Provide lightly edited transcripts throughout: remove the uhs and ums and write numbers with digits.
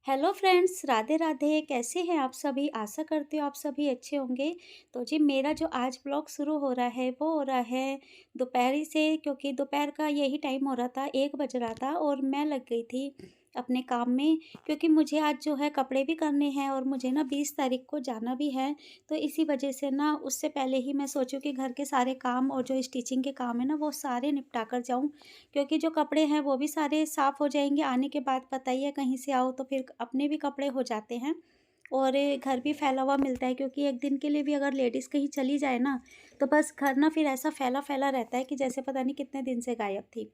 Hello friends, Radhe Radhe. कैसे हैं आप सभी? आशा करती हूँ आप सभी अच्छे होंगे। तो जी, मेरा जो आज ब्लॉग शुरू हो रहा है वो हो रहा है दोपहर से, क्योंकि दोपहर का यही टाइम हो रहा था, 1 बज रहा था और मैं लग गई थी अपने काम में। क्योंकि मुझे आज जो है कपड़े भी करने हैं और मुझे ना 20 तारीख को जाना भी है। तो इसी वजह से ना उससे पहले ही मैं सोचूँ कि घर के सारे काम और जो स्टिचिंग के काम है ना वो सारे निपटा कर जाऊँ। क्योंकि जो कपड़े हैं वो भी सारे साफ़ हो जाएँगे आने के बाद। पता ही है, कहीं से आओ तो फिर अपने भी कपड़े हो जाते हैं और घर भी फैला हुआ मिलता है। क्योंकि एक दिन के लिए भी अगर लेडीज़ कहीं चली जाए ना, तो बस घर ना फिर ऐसा फैला-फैला रहता है कि जैसे पता नहीं कितने दिन से गायब थी।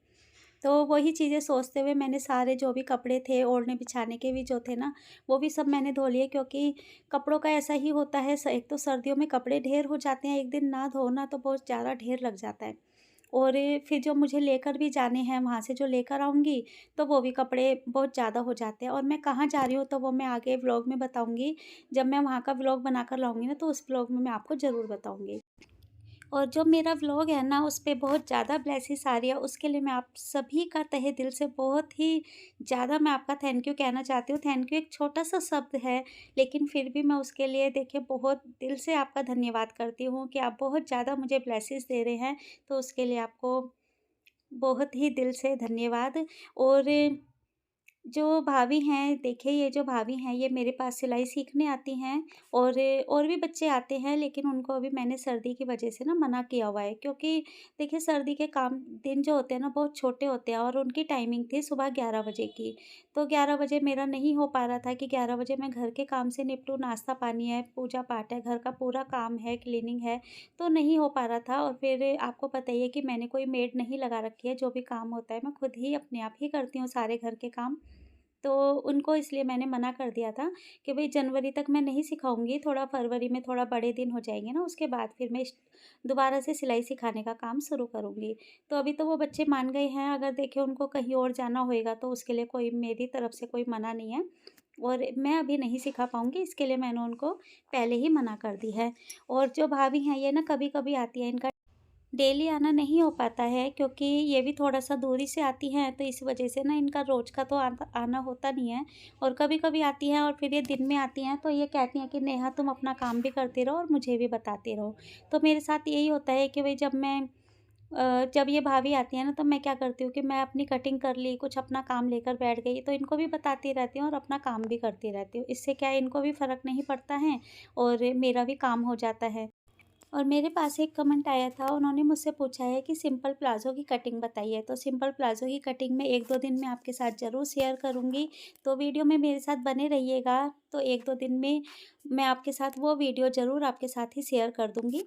तो वही चीज़ें सोचते हुए मैंने सारे जो भी कपड़े थे, ओढ़ने-बिछाने के भी जो थे ना, वो भी सब मैंने धो लिए। क्योंकि कपड़ों का ऐसा ही होता है, एक तो सर्दियों में कपड़े ढेर हो जाते हैं, एक दिन ना धो ना तो बहुत ज़्यादा ढेर लग जाता है। और फिर जो मुझे लेकर भी जाने हैं, वहाँ से जो लेकर आऊँगी, तो वो भी कपड़े बहुत ज़्यादा हो जाते हैं। और मैं कहाँ जा रही हूँ तो वो मैं आगे व्लॉग में बताऊँगी। जब मैं वहाँ का व्लॉग बनाकर लाऊँगी ना, तो उस व्लॉग में मैं आपको ज़रूर बताऊँगी। और जो मेरा व्लॉग है ना, उस पे बहुत ज़्यादा ब्लेसिंग्स आ रही है, उसके लिए मैं आप सभी का तहे दिल से बहुत ही ज़्यादा मैं आपका थैंक यू कहना चाहती हूँ। थैंक यू एक छोटा-सा शब्द है, लेकिन फिर भी मैं उसके लिए देखिए बहुत दिल से आपका धन्यवाद करती हूँ कि आप बहुत ज़्यादा मुझे ब्लेसिंग्स दे रहे हैं। तो उसके लिए आपको बहुत ही दिल से धन्यवाद। और जो भाभी हैं, देखिए ये जो भाभी हैं ये मेरे पास सिलाई सीखने आती हैं। और भी बच्चे आते हैं, लेकिन उनको अभी मैंने सर्दी की वजह से ना मना किया हुआ है। क्योंकि देखिए सर्दी के काम दिन जो होते हैं ना बहुत छोटे होते हैं और उनकी टाइमिंग थी सुबह 11 बजे की। तो 11 बजे मेरा नहीं हो पा रहा था कि 11 बजे मैं घर के काम से निपटूँ, नाश्ता पानी है, पूजा पाठ है, घर का पूरा काम है, क्लीनिंग है, तो नहीं हो पा रहा था। और फिर आपको पता ही है कि मैंने कोई मेड नहीं लगा रखी है, जो भी काम होता है मैं खुद ही अपने आप ही करती हूँ सारे घर के काम। तो उनको इसलिए मैंने मना कर दिया था कि भई जनवरी तक मैं नहीं सिखाऊँगी, थोड़ा फरवरी में थोड़ा बड़े दिन हो जाएँगे ना, उसके बाद फिर मैं दोबारा से सिलाई सिखाने का काम शुरू करूँगी। तो अभी तो वो बच्चे मान गए हैं, अगर देखिए उनको कहीं और जाना होएगा तो उसके लिए कोई मेरी तरफ से कोई मना नहीं है। और मैं अभी नहीं सिखा पाऊँगी, इसके लिए मैंने उनको पहले ही मना कर दी है। और जो भाभी हैं ये ना कभी-कभी आती हैं, इनका डेली आना नहीं हो पाता है, क्योंकि ये भी थोड़ा-सा दूरी से आती हैं, तो इस वजह से ना इनका रोज़ का तो आता आना होता नहीं है। और कभी-कभी आती हैं और फिर ये दिन में आती हैं, तो ये कहती हैं कि नेहा तुम अपना काम भी करती रहो और मुझे भी बताती रहो। तो मेरे साथ यही होता है कि भई जब ये भाभी आती हैं ना, तो मैं क्या करती हूँ कि मैं अपनी कटिंग कर ली, कुछ अपना काम लेकर बैठ गई, तो इनको भी बताती रहती हूँ और अपना काम भी करती रहती हूँ। इससे क्या है, इनको भी फ़र्क नहीं पड़ता है और मेरा भी काम हो जाता है। और मेरे पास एक कमेंट आया था, उन्होंने मुझसे पूछा है कि सिंपल प्लाज़ो की कटिंग बताइए। तो सिंपल प्लाज़ो की कटिंग मैं 1-2 दिन में आपके साथ ज़रूर शेयर करूँगी, तो वीडियो में मेरे साथ बने रहिएगा। तो 1-2 दिन में मैं आपके साथ वो वीडियो ज़रूर आपके साथ ही शेयर कर दूँगी।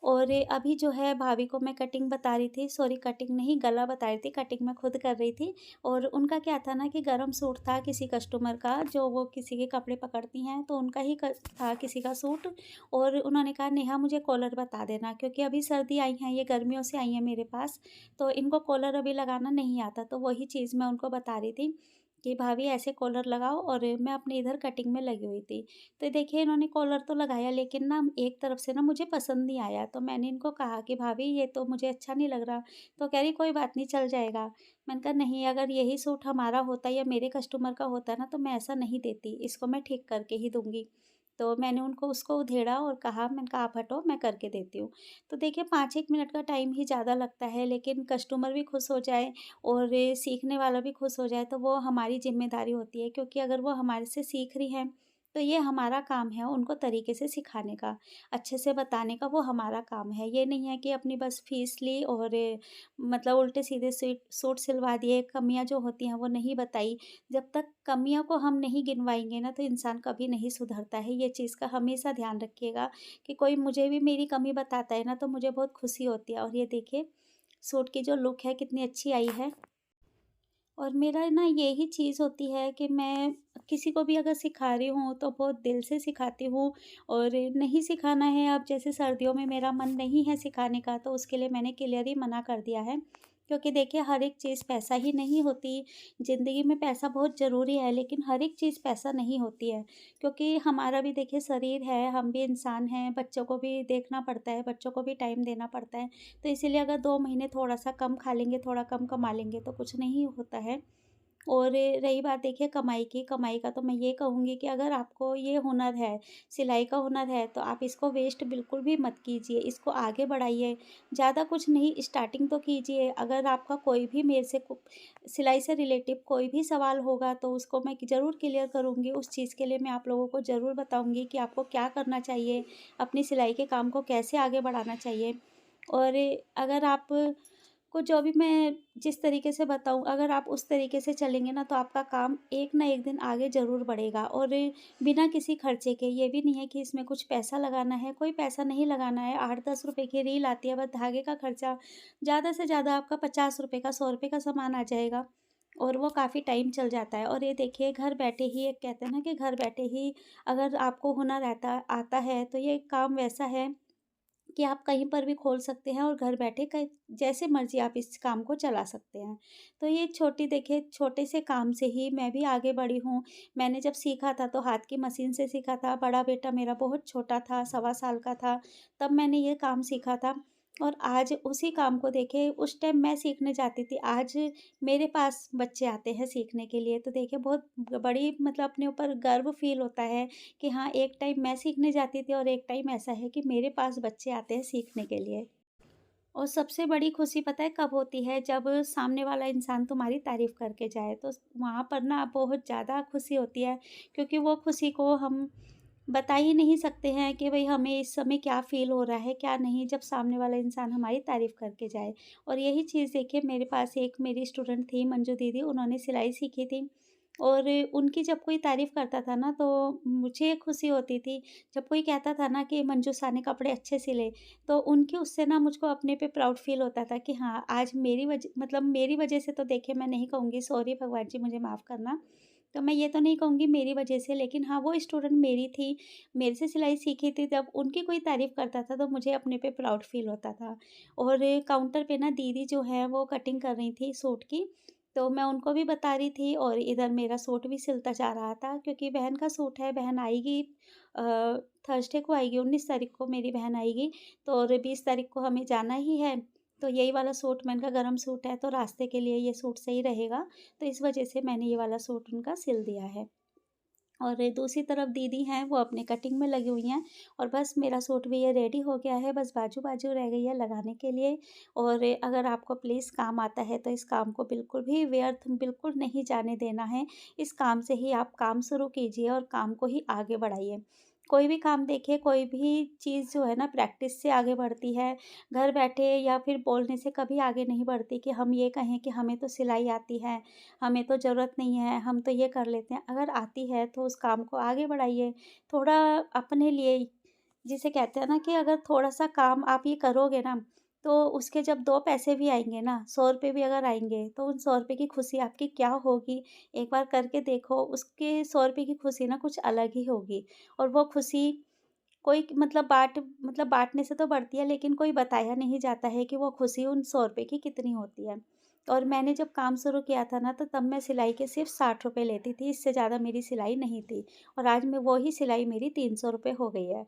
और अभी जो है भाभी को मैं कटिंग बता रही थी, सॉरी कटिंग नहीं गला बता रही थी, कटिंग मैं खुद कर रही थी। और उनका क्या था ना कि गरम सूट था किसी कस्टमर का, जो वो किसी के कपड़े पकड़ती हैं, तो उनका ही था किसी का सूट। और उन्होंने कहा नेहा मुझे कॉलर बता देना, क्योंकि अभी सर्दी आई हैं, ये गर्मियों से आई हैं मेरे पास, तो इनको कॉलर अभी लगाना नहीं आता। तो वही चीज़ मैं उनको बता रही थी कि भाभी ऐसे कॉलर लगाओ, और मैं अपने इधर कटिंग में लगी हुई थी। तो देखिए इन्होंने कॉलर तो लगाया, लेकिन ना एक तरफ से ना मुझे पसंद नहीं आया। तो मैंने इनको कहा कि भाभी ये तो मुझे अच्छा नहीं लग रहा। तो कह रही कोई बात नहीं, चल जाएगा। मैंने कहा नहीं, अगर यही सूट हमारा होता या मेरे कस्टमर का होता ना, तो मैं ऐसा नहीं देती, इसको मैं ठीक करके ही दूँगी। तो मैंने उनको उसको उधेड़ा और कहा, मैंने कहा आप हटो, मैं करके देती हूँ। तो देखिए 5-1 मिनट का टाइम ही ज़्यादा लगता है, लेकिन कस्टमर भी खुश हो जाए और सीखने वाला भी खुश हो जाए, तो वो हमारी ज़िम्मेदारी होती है। क्योंकि अगर वो हमारे से सीख रही हैं, तो ये हमारा काम है उनको तरीके से सिखाने का, अच्छे से बताने का, वो हमारा काम है। ये नहीं है कि अपनी बस फ़ीस ली और मतलब उल्टे-सीधे सूट सिलवा दिए, कमियाँ जो होती हैं वो नहीं बताई। जब तक कमियों को हम नहीं गिनवाएँगे ना, तो इंसान कभी नहीं सुधरता है। ये चीज़ का हमेशा ध्यान रखिएगा कि कोई मुझे भी मेरी कमी बताता है ना, तो मुझे बहुत खुशी होती है। और ये देखिए सूट की जो लुक है कितनी अच्छी आई है। और मेरा ना यही चीज़ होती है कि मैं किसी को भी अगर सिखा रही हूँ तो बहुत दिल से सिखाती हूँ। और नहीं सिखाना है, अब जैसे सर्दियों में मेरा मन नहीं है सिखाने का, तो उसके लिए मैंने क्लियर ही मना कर दिया है। क्योंकि देखिए हर एक चीज़ पैसा ही नहीं होती, ज़िंदगी में पैसा बहुत ज़रूरी है, लेकिन हर एक चीज़ पैसा नहीं होती है। क्योंकि हमारा भी देखिए शरीर है, हम भी इंसान हैं, बच्चों को भी देखना पड़ता है, बच्चों को भी टाइम देना पड़ता है। तो इसीलिए अगर 2 महीने थोड़ा-सा कम खा लेंगे, थोड़ा कम कमा लेंगे तो कुछ नहीं होता है। और रही बात देखिए कमाई की, कमाई का तो मैं ये कहूँगी कि अगर आपको ये हुनर है, सिलाई का हुनर है, तो आप इसको वेस्ट बिल्कुल भी मत कीजिए, इसको आगे बढ़ाइए। ज़्यादा कुछ नहीं, स्टार्टिंग तो कीजिए। अगर आपका कोई भी मेरे से सिलाई से रिलेटिव कोई भी सवाल होगा तो उसको मैं ज़रूर क्लियर करूँगी। उस चीज़ के लिए मैं आप लोगों को ज़रूर बताऊँगी कि आपको क्या करना चाहिए, अपनी सिलाई के काम को कैसे आगे बढ़ाना चाहिए। और अगर आप को जो भी मैं जिस तरीके से बताऊँ, अगर आप उस तरीके से चलेंगे ना, तो आपका काम एक ना एक दिन आगे ज़रूर बढ़ेगा। और बिना किसी खर्चे के, ये भी नहीं है कि इसमें कुछ पैसा लगाना है, कोई पैसा नहीं लगाना है। 8-10 रुपए की रील आती है, बस धागे का खर्चा, ज़्यादा से ज़्यादा आपका 50 रुपए का, 100 रुपए का सामान आ जाएगा और वो काफ़ी टाइम चल जाता है। और ये देखिए घर बैठे ही, एक कहते हैं ना कि घर बैठे ही अगर आपको हुनर आता आता है, तो ये काम वैसा है कि आप कहीं पर भी खोल सकते हैं और घर बैठे कहीं जैसे मर्ज़ी आप इस काम को चला सकते हैं। तो ये छोटी देखिए छोटे से काम से ही मैं भी आगे बढ़ी हूँ। मैंने जब सीखा था तो हाथ की मशीन से सीखा था, बड़ा बेटा मेरा बहुत छोटा था, सवा साल का था, तब मैंने ये काम सीखा था। और आज उसी काम को देखिए उस टाइम मैं सीखने जाती थी, आज मेरे पास बच्चे आते हैं सीखने के लिए। तो देखिए बहुत बड़ी मतलब अपने ऊपर गर्व फ़ील होता है कि हाँ, एक टाइम मैं सीखने जाती थी और एक टाइम ऐसा है कि मेरे पास बच्चे आते हैं सीखने के लिए। और सबसे बड़ी खुशी पता है कब होती है? जब सामने वाला इंसान तुम्हारी तारीफ़ करके जाए, तो वहाँ पर ना बहुत ज़्यादा खुशी होती है, क्योंकि वो खुशी को हम बता ही नहीं सकते हैं कि भई हमें इस समय क्या फ़ील हो रहा है, क्या नहीं, जब सामने वाला इंसान हमारी तारीफ़ करके जाए। और यही चीज़ देखिए मेरे पास एक मेरी स्टूडेंट थी मंजू दीदी, उन्होंने सिलाई सीखी थी और उनकी जब कोई तारीफ़ करता था ना, तो मुझे खुशी होती थी। जब कोई कहता था ना कि मंजू सा ने कपड़े अच्छे सिले, तो उनकी उससे ना मुझको अपने पे प्राउड फ़ील होता था कि हाँ, आज मेरी वज़ह से तो देखिए मैं नहीं कहूँगी, सॉरी भगवान जी मुझे माफ़ करना। तो मैं ये तो नहीं कहूँगी मेरी वज़ह से, लेकिन हाँ, वो स्टूडेंट मेरी थी, मेरे से सिलाई सीखी थी, जब उनकी कोई तारीफ़ करता था तो मुझे अपने पे प्राउड फ़ील होता था। और काउंटर पे ना दीदी जो है वो कटिंग कर रही थी सूट की, तो मैं उनको भी बता रही थी और इधर मेरा सूट भी सिलता जा रहा था, क्योंकि बहन का सूट है, बहन आएगी अ, थर्सडे को आएगी, 19 तारीख को मेरी बहन आएगी, तो और 20 तारीख को हमें जाना ही है। तो यही वाला सूट मैंने कहा गरम सूट है तो रास्ते के लिए ये सूट सही रहेगा, तो इस वजह से मैंने ये वाला सूट उनका सिल दिया है। और दूसरी तरफ दीदी हैं वो अपने कटिंग में लगी हुई हैं और बस मेरा सूट भी ये रेडी हो गया है, बस बाजू-बाजू रह गई है लगाने के लिए। और अगर आपको प्लीज़ काम आता है तो इस काम को बिल्कुल भी व्यर्थ बिल्कुल नहीं जाने देना है। इस काम से ही आप काम शुरू कीजिए और काम को ही आगे बढ़ाइए। कोई भी काम देखिए, कोई भी चीज़ जो है ना प्रैक्टिस से आगे बढ़ती है। घर बैठे या फिर बोलने से कभी आगे नहीं बढ़ती कि हम ये कहें कि हमें तो सिलाई आती है, हमें तो ज़रूरत नहीं है, हम तो ये कर लेते हैं। अगर आती है तो उस काम को आगे बढ़ाइए। थोड़ा अपने लिए, जिसे कहते हैं ना कि अगर थोड़ा-सा काम आप ये करोगे ना, तो उसके जब 2 पैसे भी आएँगे ना, ₹100 भी अगर आएँगे, तो उन ₹100 की खुशी आपकी क्या होगी, एक बार करके देखो। उसके ₹100 की खुशी ना कुछ अलग ही होगी। और वो खुशी कोई मतलब बाँटने से तो बढ़ती है, लेकिन कोई बताया नहीं जाता है कि वो खुशी उन ₹100 की कितनी होती है। और मैंने जब काम शुरू किया था ना, तो तब मैं सिलाई के सिर्फ़ ₹60 लेती थी, इससे ज़्यादा मेरी सिलाई नहीं थी। और आज मैं वो ही सिलाई मेरी ₹300 हो गई है।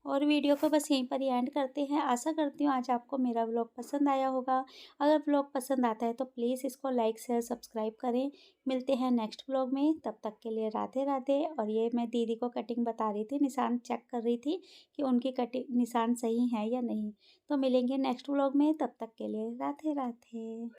और वीडियो को बस यहीं पर ही एंड करते हैं। आशा करती हूँ आज आपको मेरा व्लॉग पसंद आया होगा। अगर व्लॉग पसंद आता है तो प्लीज़ इसको लाइक, शेयर, सब्सक्राइब करें। मिलते हैं नेक्स्ट व्लॉग में, तब तक के लिए राधे राधे। और ये मैं दीदी को कटिंग बता रही थी, निशान चेक कर रही थी कि उनकी कटिंग निशान सही है या नहीं। तो मिलेंगे नेक्स्ट व्लॉग में, तब तक के लिए राधे राधे।